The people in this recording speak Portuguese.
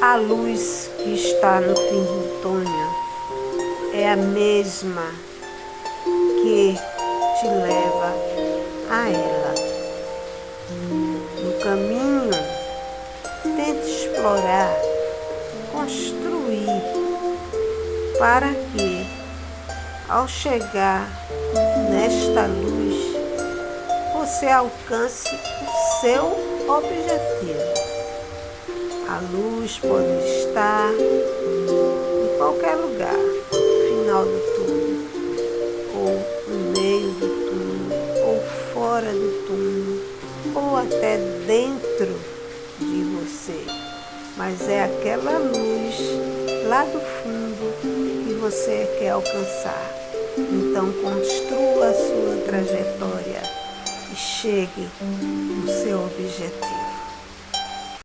A luz que está no fim do túnel é a mesma que te leva a ela. No caminho, tente explorar, construir, para que, ao chegar nesta luz, você alcance o seu objetivo. A luz pode estar em qualquer lugar, no final do túnel, ou no meio do túnel, ou fora do túnel, ou até dentro de você. Mas é aquela luz lá do fundo que você quer alcançar. Então construa a sua trajetória e chegue no seu objetivo.